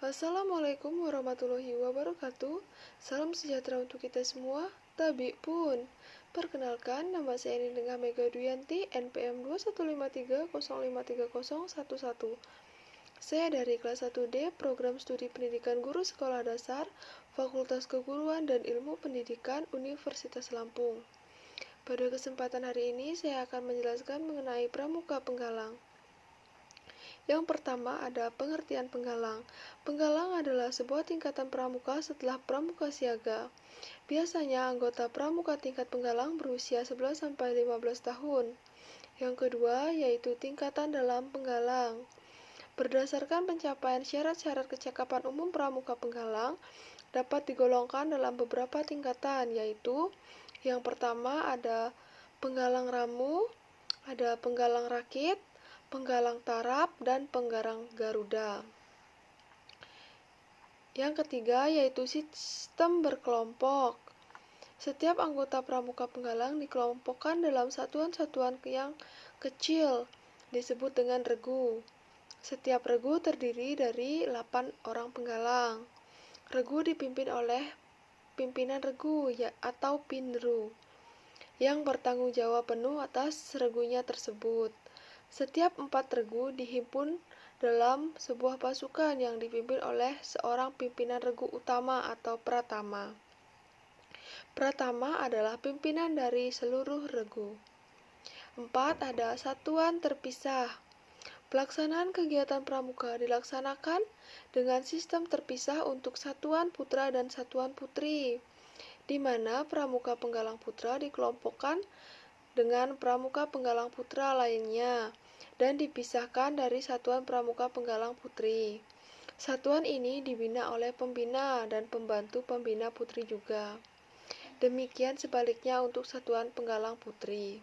Assalamualaikum warahmatullahi wabarakatuh. Salam sejahtera untuk kita semua. Tabi pun. Perkenalkan, nama saya Nindengah Mega Duyanti, NPM 21530530011. Saya dari kelas 1D, Program Studi Pendidikan Guru Sekolah Dasar, Fakultas Keguruan dan Ilmu Pendidikan, Universitas Lampung. Pada kesempatan hari ini, saya akan menjelaskan mengenai pramuka penggalang. Yang pertama ada pengertian penggalang. Penggalang adalah sebuah tingkatan pramuka setelah pramuka siaga. Biasanya anggota pramuka tingkat penggalang berusia 11-15 tahun. Yang kedua yaitu tingkatan dalam penggalang. Berdasarkan pencapaian syarat-syarat kecakapan umum pramuka penggalang dapat digolongkan dalam beberapa tingkatan, yaitu yang pertama ada penggalang ramu, ada penggalang rakit, penggalang tarap, dan penggalang garuda. Yang ketiga yaitu sistem berkelompok. Setiap anggota pramuka penggalang dikelompokkan dalam satuan-satuan yang kecil, disebut dengan regu. Setiap regu terdiri dari 8 orang penggalang. Regu dipimpin oleh pimpinan regu atau pinru, yang bertanggung jawab penuh atas regunya tersebut. Setiap 4 regu dihimpun dalam sebuah pasukan yang dipimpin oleh seorang pimpinan regu utama atau pratama. Pratama adalah pimpinan dari seluruh regu. 4. Ada satuan terpisah. Pelaksanaan kegiatan pramuka dilaksanakan dengan sistem terpisah untuk satuan putra dan satuan putri, di mana pramuka penggalang putra dikelompokkan dengan pramuka penggalang putra lainnya dan dipisahkan dari satuan pramuka penggalang putri. Satuan ini dibina oleh pembina dan pembantu pembina putri juga. Demikian sebaliknya untuk satuan penggalang putri.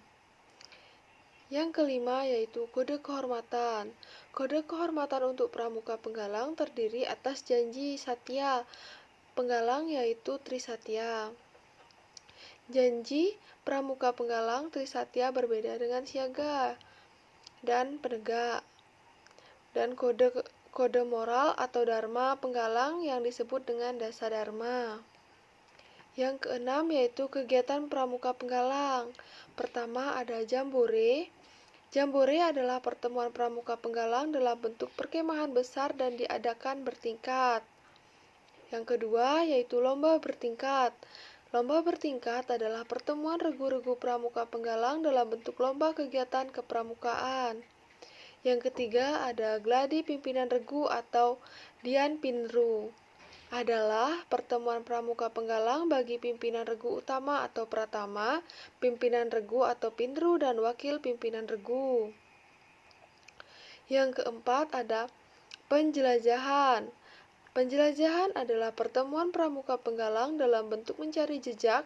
Yang kelima yaitu kode kehormatan. Kode kehormatan untuk pramuka penggalang terdiri atas janji satya penggalang yaitu Trisatya. Janji pramuka penggalang Trisatya berbeda dengan siaga dan penegak. Dan kode moral atau dharma penggalang yang disebut dengan dasa dharma. Yang keenam yaitu kegiatan pramuka penggalang. Pertama ada jambore. Jambore adalah pertemuan pramuka penggalang dalam bentuk perkemahan besar dan diadakan bertingkat. Yang kedua yaitu lomba bertingkat. Lomba bertingkat adalah pertemuan regu-regu pramuka penggalang dalam bentuk lomba kegiatan kepramukaan. Yang ketiga ada gladi pimpinan regu atau dian pinru. Adalah pertemuan pramuka penggalang bagi pimpinan regu utama atau pratama, pimpinan regu atau pinru, dan wakil pimpinan regu. Yang keempat ada penjelajahan. Penjelajahan adalah pertemuan pramuka penggalang dalam bentuk mencari jejak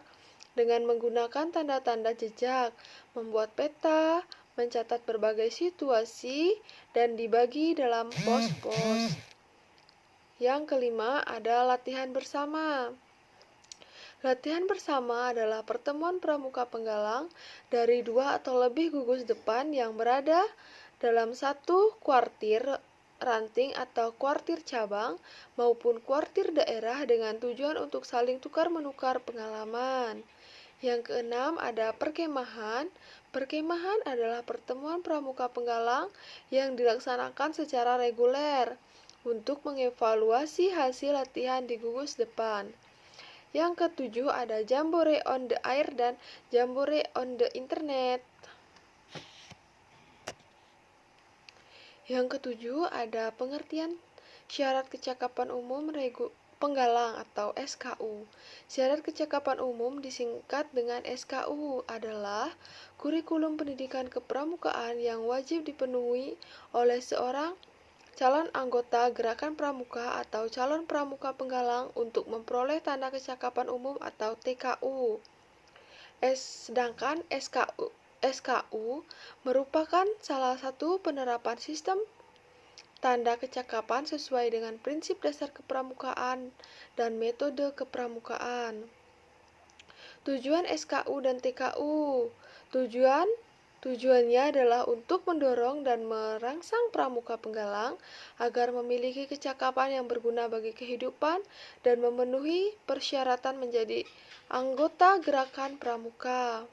dengan menggunakan tanda-tanda jejak, membuat peta, mencatat berbagai situasi, dan dibagi dalam pos-pos. Yang kelima ada latihan bersama. Latihan bersama adalah pertemuan pramuka penggalang dari 2 atau lebih gugus depan yang berada dalam satu kuartir ranting atau kuartir cabang maupun kuartir daerah dengan tujuan untuk saling tukar-menukar pengalaman. Yang keenam ada perkemahan. Perkemahan adalah pertemuan pramuka penggalang yang dilaksanakan secara reguler untuk mengevaluasi hasil latihan di gugus depan. Yang ketujuh ada jambore on the air dan jambore on the internet. Yang ketujuh ada pengertian syarat kecakapan umum penggalang atau SKU. Syarat kecakapan umum disingkat dengan SKU adalah kurikulum pendidikan kepramukaan yang wajib dipenuhi oleh seorang calon anggota gerakan pramuka atau calon pramuka penggalang untuk memperoleh tanda kecakapan umum atau TKU. Sedangkan SKU merupakan salah satu penerapan sistem tanda kecakapan sesuai dengan prinsip dasar kepramukaan dan metode kepramukaan. Tujuan SKU dan TKU. Tujuan Tujuannya adalah untuk mendorong dan merangsang pramuka penggalang agar memiliki kecakapan yang berguna bagi kehidupan dan memenuhi persyaratan menjadi anggota gerakan pramuka.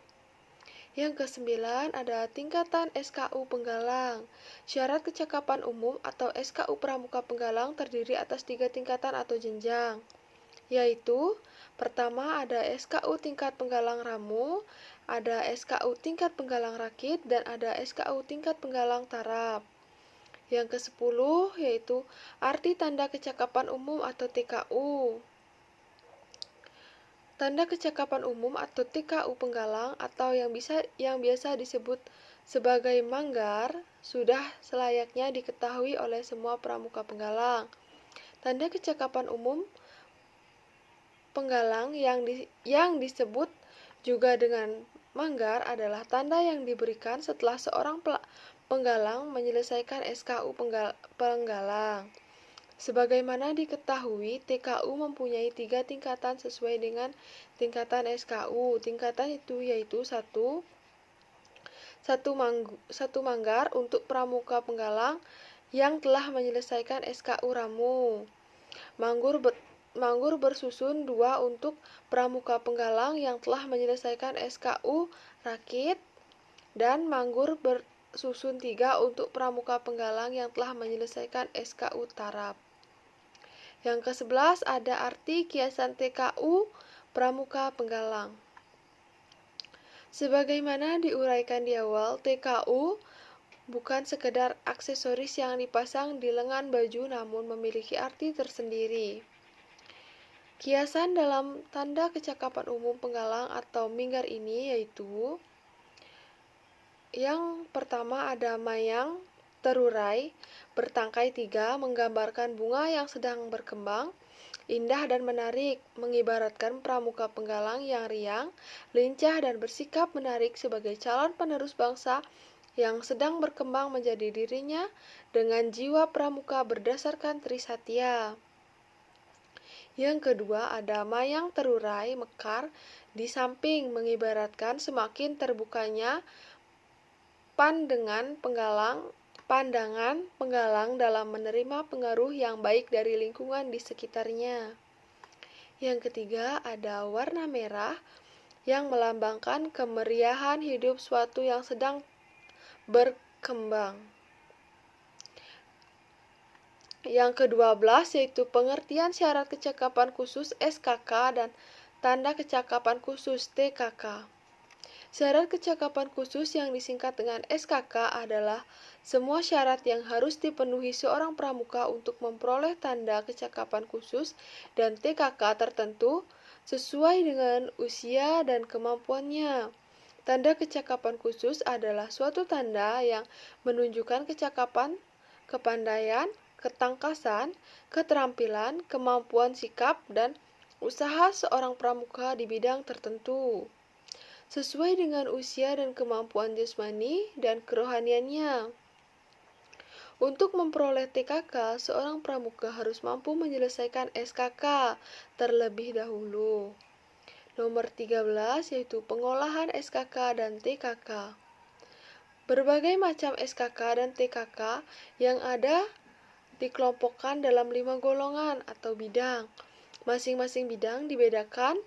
Yang kesembilan ada tingkatan SKU penggalang. Syarat kecakapan umum atau SKU pramuka penggalang terdiri atas 3 tingkatan atau jenjang, yaitu pertama ada SKU tingkat penggalang ramu, ada SKU tingkat penggalang rakit, dan ada SKU tingkat penggalang tarap. Yang ke-10 yaitu arti tanda kecakapan umum atau TKU. Tanda kecakapan umum atau TKU penggalang atau yang biasa disebut sebagai manggar sudah selayaknya diketahui oleh semua pramuka penggalang. Tanda kecakapan umum penggalang yang disebut juga dengan manggar adalah tanda yang diberikan setelah seorang penggalang menyelesaikan SKU penggalang. Sebagaimana diketahui, TKU mempunyai 3 tingkatan sesuai dengan tingkatan SKU. Tingkatan itu yaitu satu manggar untuk pramuka penggalang yang telah menyelesaikan SKU ramu. Manggur bersusun 2 untuk pramuka penggalang yang telah menyelesaikan SKU rakit, dan manggur bersusun 3 untuk pramuka penggalang yang telah menyelesaikan SKU tarap. Yang ke-11 ada arti kiasan TKU pramuka penggalang. Sebagaimana diuraikan di awal, TKU bukan sekedar aksesoris yang dipasang di lengan baju namun memiliki arti tersendiri. Kiasan dalam tanda kecakapan umum penggalang atau minggar ini yaitu yang pertama ada mayang terurai bertangkai 3 menggambarkan bunga yang sedang berkembang, indah dan menarik, mengibaratkan pramuka penggalang yang riang, lincah dan bersikap menarik sebagai calon penerus bangsa yang sedang berkembang menjadi dirinya dengan jiwa pramuka berdasarkan trisatya. Yang kedua ada mayang terurai mekar di samping mengibaratkan semakin terbukanya pandangan penggalang dalam menerima pengaruh yang baik dari lingkungan di sekitarnya. Yang ketiga ada warna merah yang melambangkan kemeriahan hidup suatu yang sedang berkembang. Yang ke-12 yaitu pengertian syarat kecakapan khusus SKK dan tanda kecakapan khusus TKK. Syarat kecakapan khusus yang disingkat dengan SKK adalah semua syarat yang harus dipenuhi seorang pramuka untuk memperoleh tanda kecakapan khusus, dan TKK tertentu sesuai dengan usia dan kemampuannya. Tanda kecakapan khusus adalah suatu tanda yang menunjukkan kecakapan, kepandaian, ketangkasan, keterampilan, kemampuan sikap, dan usaha seorang pramuka di bidang tertentu, sesuai dengan usia dan kemampuan jasmani dan kerohaniannya. Untuk memperoleh TKK, seorang pramuka harus mampu menyelesaikan SKK terlebih dahulu. Nomor 13 yaitu pengolahan SKK dan TKK. Berbagai macam SKK dan TKK yang ada dikelompokkan dalam 5 golongan atau bidang. Masing-masing bidang dibedakan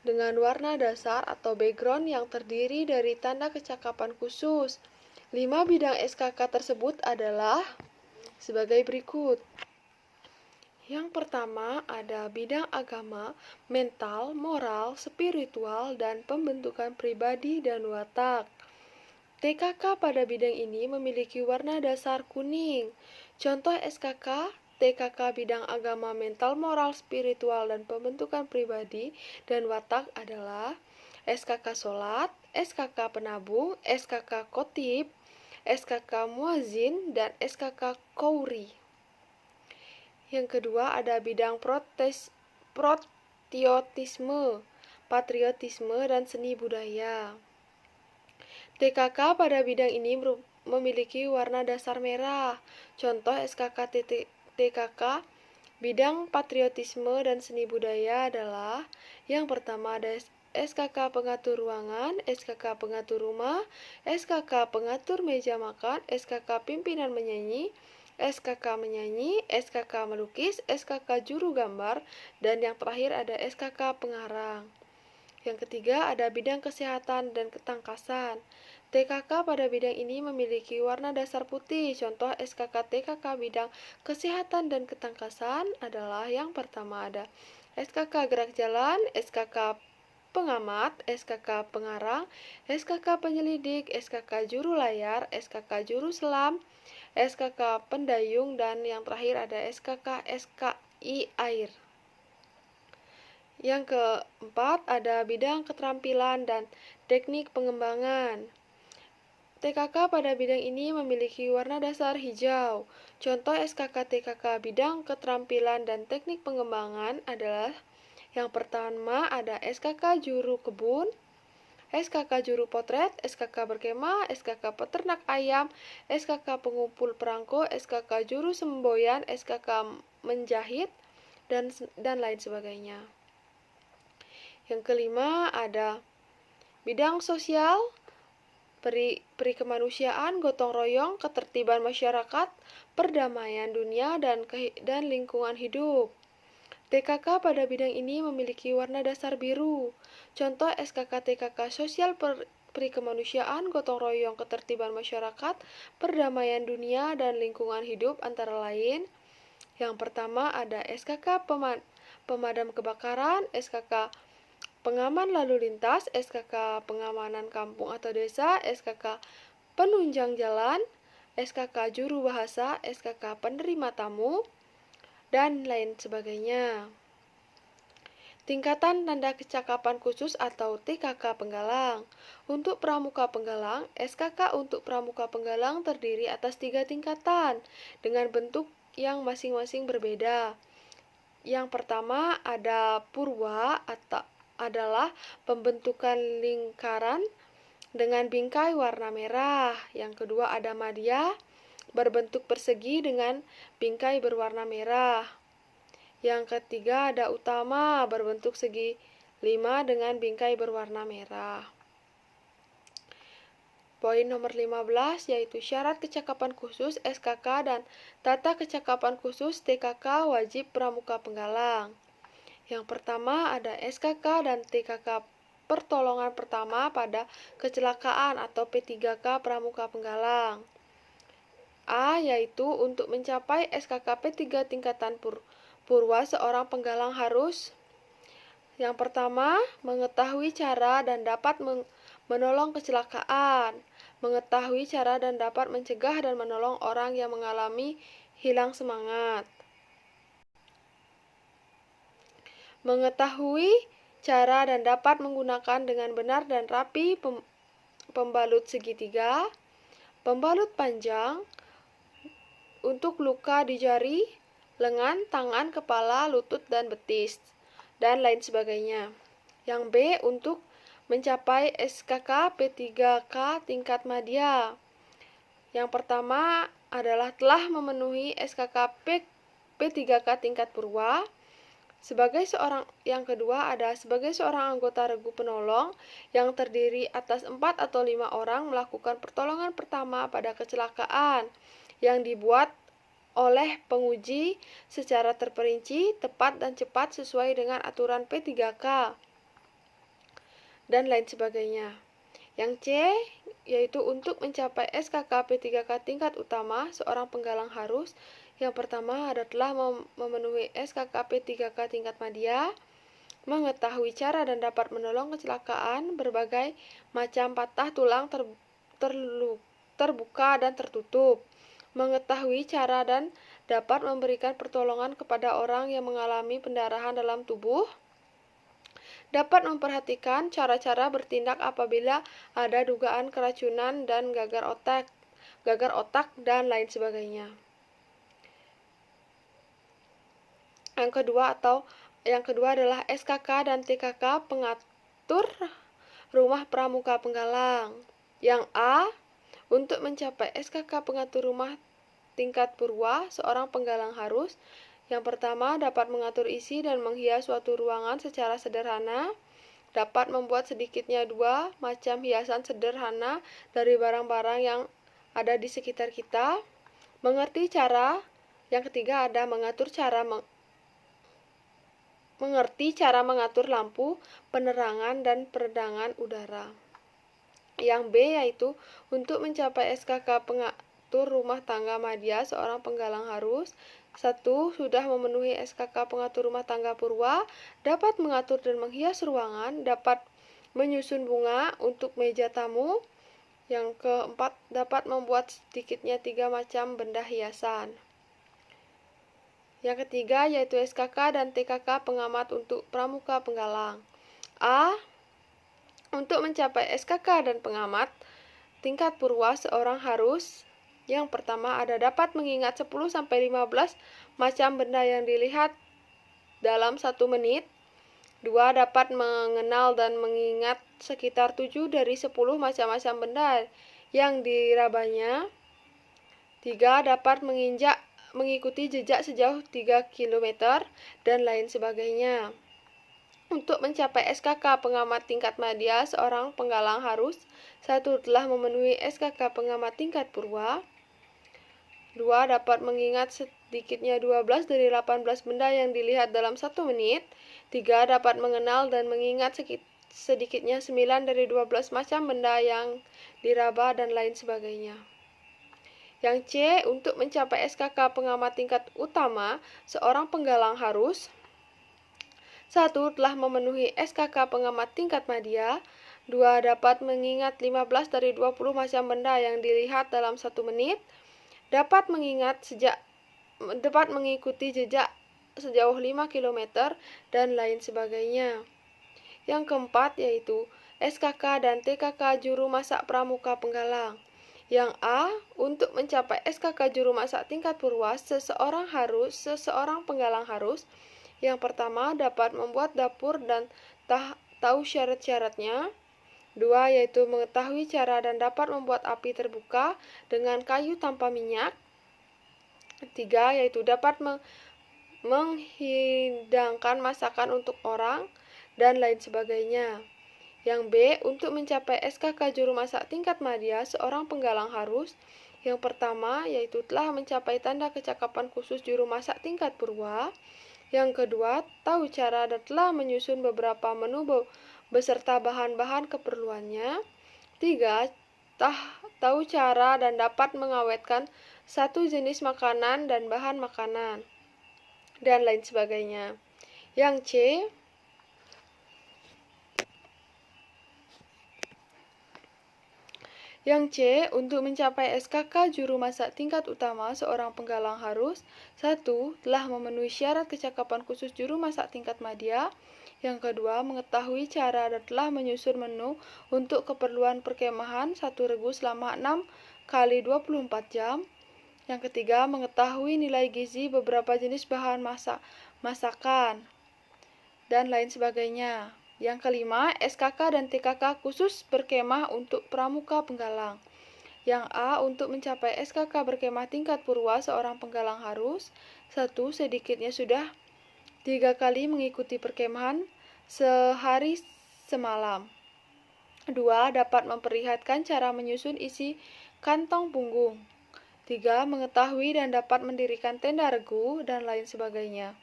dengan warna dasar atau background yang terdiri dari tanda kecakapan khusus. 5 bidang SKK tersebut adalah sebagai berikut. Yang pertama ada bidang agama, mental, moral, spiritual, dan pembentukan pribadi dan watak. TKK pada bidang ini memiliki warna dasar kuning. Contoh SKK, TKK bidang agama, mental, moral, spiritual, dan pembentukan pribadi dan watak adalah SKK Sholat, SKK Penabung, SKK Khotib, SKK Muazzin, dan SKK Qouri. Yang kedua ada bidang patriotisme, dan seni budaya. TKK pada bidang ini memiliki warna dasar merah. Contoh SKK TKK bidang patriotisme dan seni budaya adalah yang pertama ada SKK pengatur ruangan, SKK pengatur rumah, SKK pengatur meja makan, SKK pimpinan menyanyi, SKK menyanyi, SKK melukis, SKK juru gambar, dan yang terakhir ada SKK pengarang. Yang ketiga ada bidang kesehatan dan ketangkasan. TKK pada bidang ini memiliki warna dasar putih. Contoh SKK TKK bidang kesehatan dan ketangkasan adalah yang pertama ada SKK gerak jalan, SKK pengamat, SKK pengarang, SKK penyelidik, SKK juru layar, SKK juru selam, SKK pendayung, dan yang terakhir ada SKK SKI air. Yang keempat ada bidang keterampilan dan teknik pengembangan. TKK pada bidang ini memiliki warna dasar hijau. Contoh SKK TKK bidang keterampilan dan teknik pengembangan adalah yang pertama ada SKK juru kebun, SKK juru potret, SKK berkemah, SKK peternak ayam, SKK pengumpul perangko, SKK juru semboyan, SKK menjahit, dan lain sebagainya. Yang kelima ada bidang sosial, peri kemanusiaan, gotong royong, ketertiban masyarakat, perdamaian dunia, dan lingkungan hidup. TKK pada bidang ini memiliki warna dasar biru. Contoh SKK TKK sosial, peri kemanusiaan, gotong royong, ketertiban masyarakat, perdamaian dunia, dan lingkungan hidup antara lain. Yang pertama ada SKK pemadam kebakaran, SKK pengaman lalu lintas, SKK pengamanan kampung atau desa, SKK penunjang jalan, SKK juru bahasa, SKK penerima tamu, dan lain sebagainya. Tingkatan tanda kecakapan khusus atau TKK penggalang. Untuk pramuka penggalang, SKK untuk pramuka penggalang terdiri atas 3 tingkatan dengan bentuk yang masing-masing berbeda. Yang pertama ada purwa atau adalah pembentukan lingkaran dengan bingkai warna merah. Yang kedua ada madya, berbentuk persegi dengan bingkai berwarna merah. Yang ketiga ada utama, berbentuk segi 5 dengan bingkai berwarna merah. Poin nomor 15 yaitu syarat kecakapan khusus SKK dan tata kecakapan khusus TKK wajib pramuka penggalang. Yang pertama ada SKK dan TKK pertolongan pertama pada kecelakaan atau P3K pramuka penggalang. A yaitu untuk mencapai SKK P3 tingkatan purwa seorang penggalang harus yang pertama mengetahui cara dan dapat menolong kecelakaan, mengetahui cara dan dapat mencegah dan menolong orang yang mengalami hilang semangat. Mengetahui cara dan dapat menggunakan dengan benar dan rapi pembalut segitiga, pembalut panjang untuk luka di jari, lengan, tangan, kepala, lutut, dan betis, dan lain sebagainya. Yang B untuk mencapai SKK P3K tingkat madya. Yang pertama adalah telah memenuhi SKK P3K tingkat purwa. Yang kedua ada sebagai seorang anggota regu penolong yang terdiri atas 4 atau 5 orang melakukan pertolongan pertama pada kecelakaan yang dibuat oleh penguji secara terperinci, tepat dan cepat sesuai dengan aturan P3K dan lain sebagainya. Yang C yaitu untuk mencapai SKK P3K tingkat utama, seorang penggalang harus yang pertama telah memenuhi SKK P3K tingkat madya, mengetahui cara dan dapat menolong kecelakaan, berbagai macam patah tulang terbuka dan tertutup, mengetahui cara dan dapat memberikan pertolongan kepada orang yang mengalami pendarahan dalam tubuh, dapat memperhatikan cara-cara bertindak apabila ada dugaan keracunan dan gagar otak dan lain sebagainya. Yang kedua adalah SKK dan TKK pengatur rumah pramuka penggalang. Yang A, untuk mencapai SKK pengatur rumah tingkat purwa, seorang penggalang harus yang pertama dapat mengatur isi dan menghias suatu ruangan secara sederhana, dapat membuat sedikitnya 2 macam hiasan sederhana dari barang-barang yang ada di sekitar kita. Yang ketiga ada mengerti cara mengatur lampu, penerangan, dan peredangan udara. Yang B yaitu untuk mencapai SKK pengatur rumah tangga madya, seorang penggalang harus 1. Sudah memenuhi SKK pengatur rumah tangga purwa, dapat mengatur dan menghias ruangan, dapat menyusun bunga untuk meja tamu. Yang keempat, dapat membuat sedikitnya 3 macam benda hiasan. Yang ketiga yaitu SKK dan TKK pengamat untuk pramuka penggalang. A. Untuk mencapai SKK dan pengamat tingkat purwa, seorang harus yang pertama ada dapat mengingat 10-15 macam benda yang dilihat dalam 1 menit. 2. Dapat mengenal dan mengingat sekitar 7 dari 10 macam-macam benda yang dirabanya. 3. Dapat mengikuti jejak sejauh 3 km dan lain sebagainya. Untuk mencapai SKK pengamat tingkat madya, seorang penggalang harus 1. Telah memenuhi SKK pengamat tingkat purwa. 2. Dapat mengingat sedikitnya 12 dari 18 benda yang dilihat dalam 1 menit. 3. Dapat mengenal dan mengingat sedikitnya 9 dari 12 macam benda yang diraba dan lain sebagainya. Yang C. Untuk mencapai SKK pengamat tingkat utama, seorang penggalang harus 1. Telah memenuhi SKK pengamat tingkat madya. 2. Dapat mengingat 15 dari 20 macam benda yang dilihat dalam 1 menit. Dapat mengikuti jejak sejauh 5 km dan lain sebagainya. Yang keempat yaitu SKK dan TKK juru masak pramuka penggalang. Yang A. Untuk mencapai SKK juru masak tingkat purwa, seseorang penggalang harus yang pertama dapat membuat dapur dan tahu syarat-syaratnya. 2. Yaitu mengetahui cara dan dapat membuat api terbuka dengan kayu tanpa minyak. 3. Yaitu dapat menghidangkan masakan untuk orang dan lain sebagainya. Yang B. Untuk mencapai SKK juru masak tingkat madya, seorang penggalang harus yang pertama yaitu telah mencapai tanda kecakapan khusus juru masak tingkat purwa. Yang kedua, tahu cara dan telah menyusun beberapa menu beserta bahan-bahan keperluannya. 3. Tahu cara dan dapat mengawetkan satu jenis makanan dan bahan makanan dan lain sebagainya. Yang C. Untuk mencapai SKK juru masak tingkat utama, seorang penggalang harus 1. Telah memenuhi syarat kecakapan khusus juru masak tingkat madya. Yang kedua, mengetahui cara dan telah menyusun menu untuk keperluan perkemahan 1 regu selama 6 kali 24 jam. Yang ketiga, mengetahui nilai gizi beberapa jenis bahan masakan dan lain sebagainya. Yang kelima, SKK dan TKK khusus berkemah untuk pramuka penggalang. Yang A. Untuk mencapai SKK berkemah tingkat purwa, seorang penggalang harus 1. Sedikitnya sudah 3 kali mengikuti perkemahan sehari semalam. 2. Dapat memperlihatkan cara menyusun isi kantong punggung. 3. Mengetahui dan dapat mendirikan tenda regu dan lain sebagainya.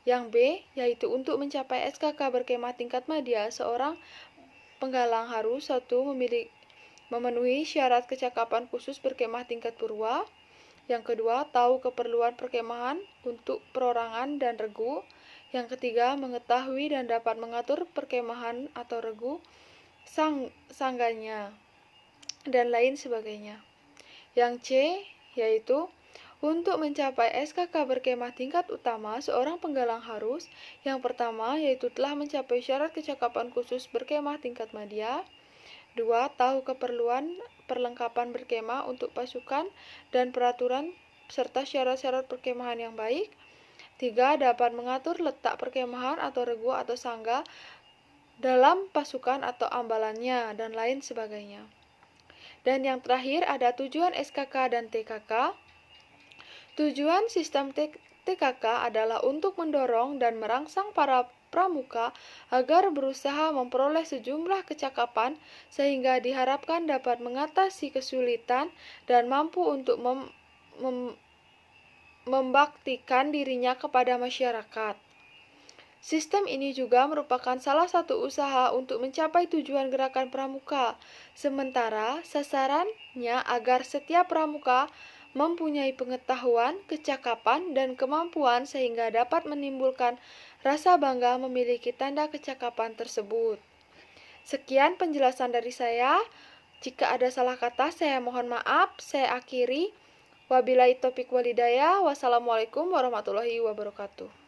Yang B. Yaitu untuk mencapai SKK berkemah tingkat madya, seorang penggalang harus 1. Memenuhi syarat kecakapan khusus berkemah tingkat purwa. Yang kedua, tahu keperluan perkemahan untuk perorangan dan regu. Yang ketiga, mengetahui dan dapat mengatur perkemahan atau regu sangganya dan lain sebagainya. Yang C. Yaitu untuk mencapai SKK berkemah tingkat utama, seorang penggalang harus yang pertama yaitu telah mencapai syarat kecakapan khusus berkemah tingkat madya. 2. Tahu keperluan perlengkapan berkemah untuk pasukan dan peraturan serta syarat-syarat perkemahan yang baik. 3. Dapat mengatur letak perkemahan atau regu atau sangga dalam pasukan atau ambalannya dan lain sebagainya. Dan yang terakhir ada tujuan SKK dan TKK. Tujuan sistem TKK adalah untuk mendorong dan merangsang para pramuka agar berusaha memperoleh sejumlah kecakapan sehingga diharapkan dapat mengatasi kesulitan dan mampu untuk membaktikan dirinya kepada masyarakat. Sistem ini juga merupakan salah satu usaha untuk mencapai tujuan gerakan pramuka, sementara sasarannya agar setiap pramuka mempunyai pengetahuan, kecakapan, dan kemampuan sehingga dapat menimbulkan rasa bangga memiliki tanda kecakapan tersebut. Sekian penjelasan dari saya. Jika ada salah kata, saya mohon maaf. Saya akhiri. Wabillahi taufiq walhidayah. Wassalamualaikum warahmatullahi wabarakatuh.